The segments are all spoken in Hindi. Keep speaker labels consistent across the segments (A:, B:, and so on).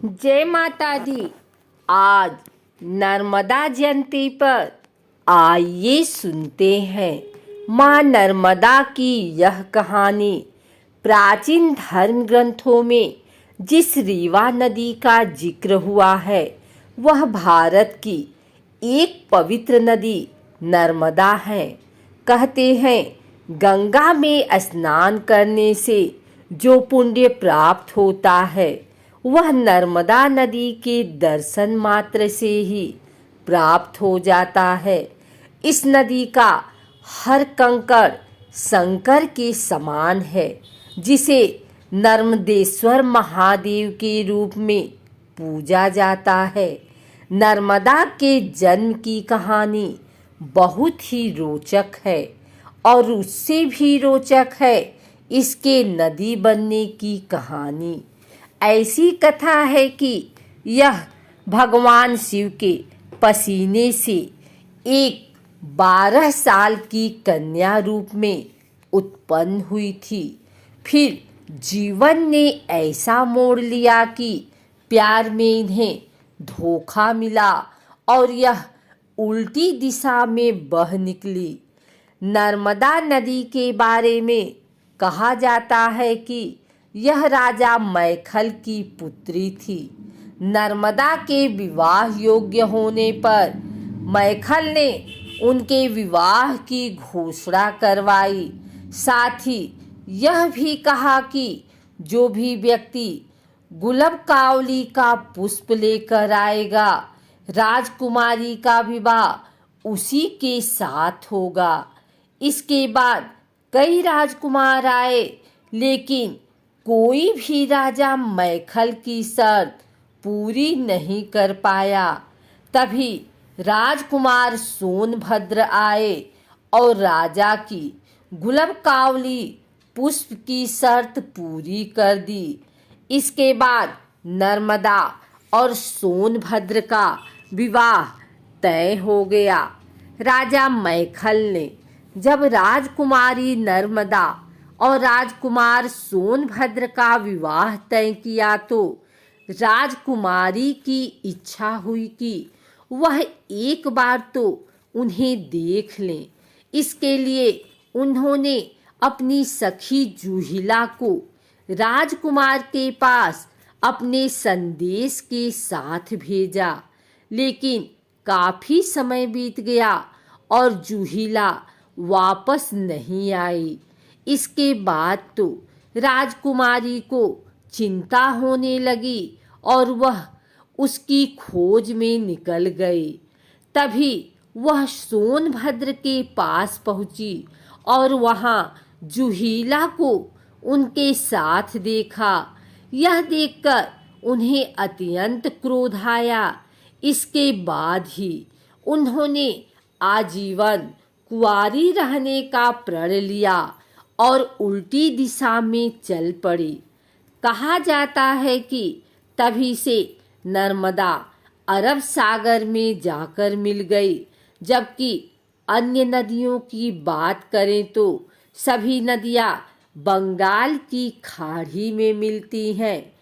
A: जय माता दी। आज नर्मदा जयंती पर आइए सुनते हैं माँ नर्मदा की यह कहानी। प्राचीन धर्म ग्रंथों में जिस रीवा नदी का जिक्र हुआ है वह भारत की एक पवित्र नदी नर्मदा है। कहते हैं गंगा में स्नान करने से जो पुण्य प्राप्त होता है वह नर्मदा नदी के दर्शन मात्र से ही प्राप्त हो जाता है। इस नदी का हर कंकड़ शंकर के समान है, जिसे नर्मदेश्वर महादेव के रूप में पूजा जाता है। नर्मदा के जन्म की कहानी बहुत ही रोचक है और उससे भी रोचक है इसके नदी बनने की कहानी। ऐसी कथा है कि यह भगवान शिव के पसीने से एक 12 साल की कन्या रूप में उत्पन्न हुई थी। फिर जीवन ने ऐसा मोड़ लिया कि प्यार में इन्हें धोखा मिला और यह उल्टी दिशा में बह निकली। नर्मदा नदी के बारे में कहा जाता है कि यह राजा मैखल की पुत्री थी। नर्मदा के विवाह योग्य होने पर मैखल ने उनके विवाह की घोषणा करवाई। साथ ही यह भी कहा कि जो भी व्यक्ति गुलबकावली का पुष्प लेकर आएगा, राजकुमारी का विवाह उसी के साथ होगा। इसके बाद कई राजकुमार आए, लेकिन कोई भी राजा मैखल की शर्त पूरी नहीं कर पाया। तभी राजकुमार सोनभद्र आए और राजा की गुलबकावली पुष्प की शर्त पूरी कर दी। इसके बाद नर्मदा और सोनभद्र का विवाह तय हो गया। राजा मैखल ने जब राजकुमारी नर्मदा और राजकुमार सोनभद्र का विवाह तय किया तो राजकुमारी की इच्छा हुई कि वह एक बार तो उन्हें देख लें। इसके लिए उन्होंने अपनी सखी जूहिला को राजकुमार के पास अपने संदेश के साथ भेजा। लेकिन काफी समय बीत गया और जूहिला वापस नहीं आई। इसके बाद तो राजकुमारी को चिंता होने लगी और वह उसकी खोज में निकल गई। तभी वह सोनभद्र के पास पहुंची और वहां जूहिला को उनके साथ देखा। यह देखकर उन्हें अत्यंत क्रोध आया। इसके बाद ही उन्होंने आजीवन कुंवारी रहने का प्रण लिया और उल्टी दिशा में चल पड़ी। कहा जाता है कि तभी से नर्मदा अरब सागर में जाकर मिल गई। जबकि अन्य नदियों की बात करें तो सभी नदियां बंगाल की खाड़ी में मिलती हैं।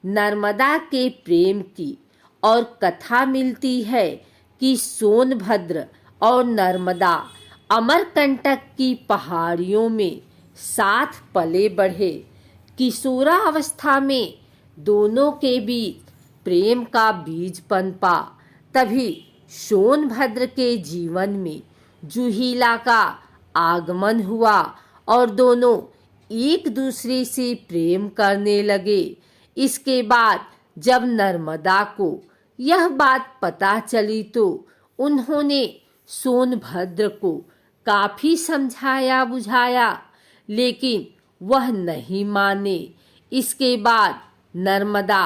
A: नर्मदा के प्रेम की और कथा मिलती है कि सोनभद्र और नर्मदा अमरकंटक की पहाड़ियों में साथ पले बढ़े। किशोरावस्था में दोनों के बीच प्रेम का बीज पनपा। तभी सोनभद्र के जीवन में जूहिला का आगमन हुआ और दोनों एक दूसरे से प्रेम करने लगे। इसके बाद जब नर्मदा को यह बात पता चली तो उन्होंने सोनभद्र को काफी समझाया बुझाया, लेकिन वह नहीं माने। इसके बाद नर्मदा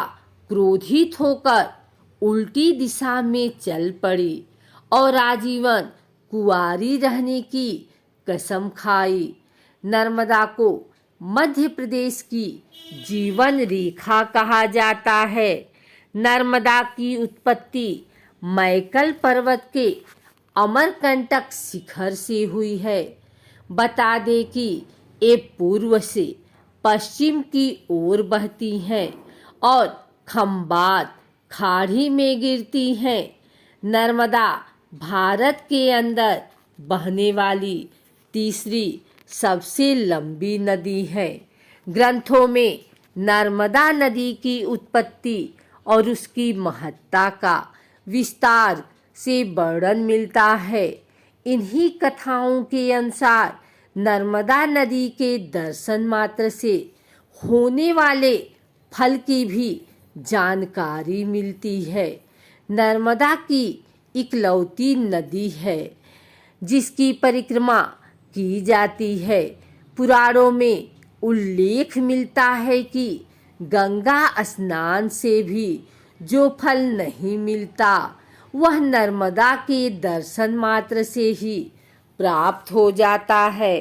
A: क्रोधित होकर उल्टी दिशा में चल पड़ी और आजीवन कुंवारी रहने की कसम खाई। नर्मदा को मध्य प्रदेश की जीवन रेखा कहा जाता है। नर्मदा की उत्पत्ति मैकल पर्वत के अमरकंटक शिखर से हुई है। बता दें कि ये पूर्व से पश्चिम की ओर बहती हैं और खंबात खाड़ी में गिरती हैं। नर्मदा भारत के अंदर बहने वाली तीसरी सबसे लंबी नदी है। ग्रंथों में नर्मदा नदी की उत्पत्ति और उसकी महत्ता का विस्तार से वर्णन मिलता है। इन्हीं कथाओं के अनुसार नर्मदा नदी के दर्शन मात्र से होने वाले फल की भी जानकारी मिलती है। नर्मदा की इकलौती नदी है जिसकी परिक्रमा की जाती है। पुराणों में उल्लेख मिलता है कि गंगा स्नान से भी जो फल नहीं मिलता वह नर्मदा के दर्शन मात्र से ही प्राप्त हो जाता है।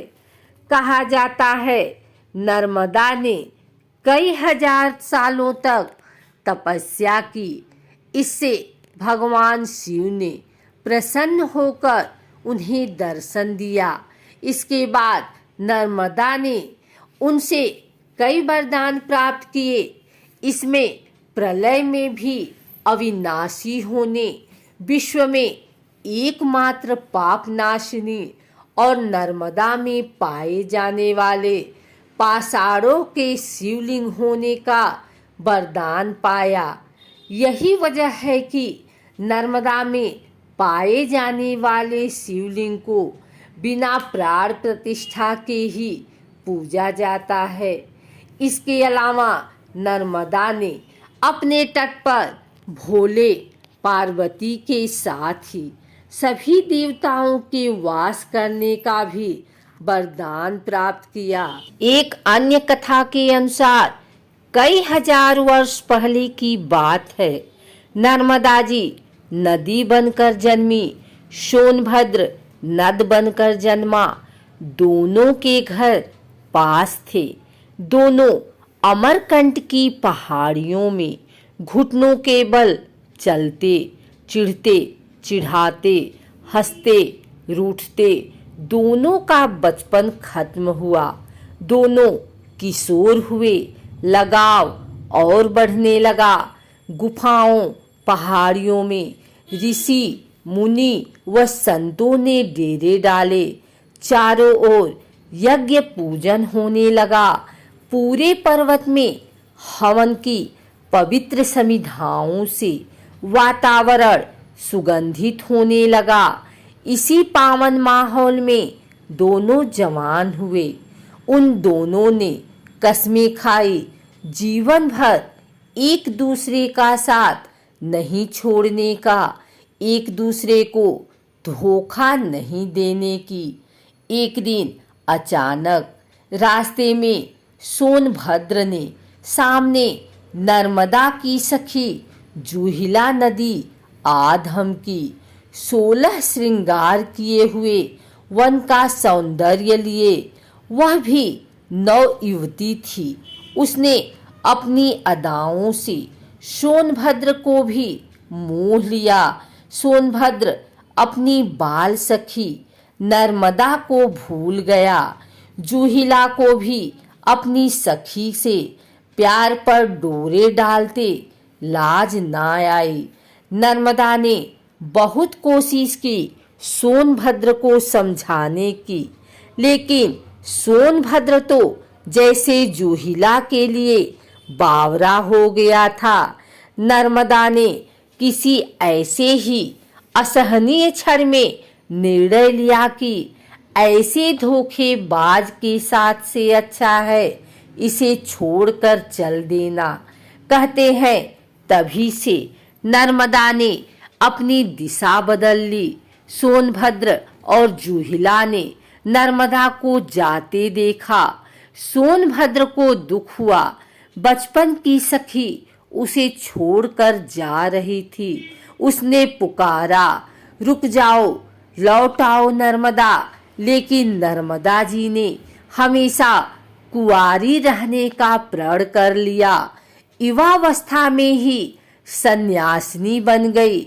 A: कहा जाता है नर्मदा ने कई हजार सालों तक तपस्या की। इससे भगवान शिव ने प्रसन्न होकर उन्हें दर्शन दिया। इसके बाद नर्मदा ने उनसे कई वरदान प्राप्त किए। इसमें प्रलय में भी अविनाशी होने, विश्व में एकमात्र पाप नाशिनी और नर्मदा में पाए जाने वाले पाषाणों के शिवलिंग होने का वरदान पाया। यही वजह है कि नर्मदा में पाए जाने वाले शिवलिंग को बिना प्राण प्रतिष्ठा के ही पूजा जाता है। इसके अलावा नर्मदा ने अपने तट पर भोले पार्वती के साथ ही सभी देवताओं के वास करने का भी वरदान प्राप्त किया। एक अन्य कथा के अनुसार कई हजार वर्ष पहले की बात है। नर्मदा जी नदी बनकर जन्मी, सोनभद्र नद बनकर जन्मा। दोनों के घर पास थे। दोनों अमरकंट की पहाड़ियों में घुटनों के बल चलते, चिढ़ते, चिढ़ाते, हंसते, रूठते। दोनों का बचपन खत्म हुआ। दोनों किशोर हुए। लगाव और बढ़ने लगा। गुफाओं, पहाड़ियों में ऋषि, मुनि व संतों ने डेरे डाले। चारों ओर यज्ञ पूजन होने लगा। पूरे पर्वत में हवन की पवित्र समिधाओं से वातावरण सुगंधित होने लगा। इसी पावन माहौल में दोनों जवान हुए। उन दोनों ने कस्में खाई जीवन भर एक दूसरे का साथ नहीं छोड़ने का, एक दूसरे को धोखा नहीं देने की। एक दिन अचानक रास्ते में सोनभद्र ने सामने नर्मदा की सखी जूहिला नदी आधम की 16 श्रृंगार किए हुए वन का सौंदर्य लिए। वह भी नव युवती थी। उसने अपनी अदाओं से सोनभद्र को भी मोह लिया। सोनभद्र अपनी बाल सखी नर्मदा को भूल गया। जूहिला को भी अपनी सखी से प्यार पर डोरे डालते लाज ना आई। नर्मदा ने बहुत कोशिश की सोनभद्र को समझाने की, लेकिन सोनभद्र तो जैसे जूहिला के लिए बावरा हो गया था। नर्मदा ने किसी ऐसे ही असहनीय क्षण में निर्णय लिया कि ऐसे धोखेबाज के साथ से अच्छा है इसे छोड़कर चल देना। कहते हैं तभी से नर्मदा ने अपनी दिशा बदल ली। सोनभद्र और जूहिला ने नर्मदा को जाते देखा। सोनभद्र को दुख हुआ। बचपन की सखी उसे छोड़कर जा रही थी। उसने पुकारा, रुक जाओ, लौट आओ नर्मदा। लेकिन नर्मदा जी ने हमेशा कुंवारी रहने का प्रण कर लिया। युवावस्था में ही सन्यासिनी बन गई।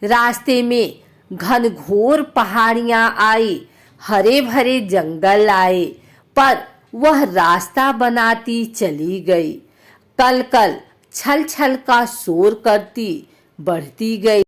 A: रास्ते में घनघोर पहाड़ियां आई, हरे भरे जंगल आए, पर वह रास्ता बनाती चली गई। कल कल छल छल का शोर करती बढ़ती गई।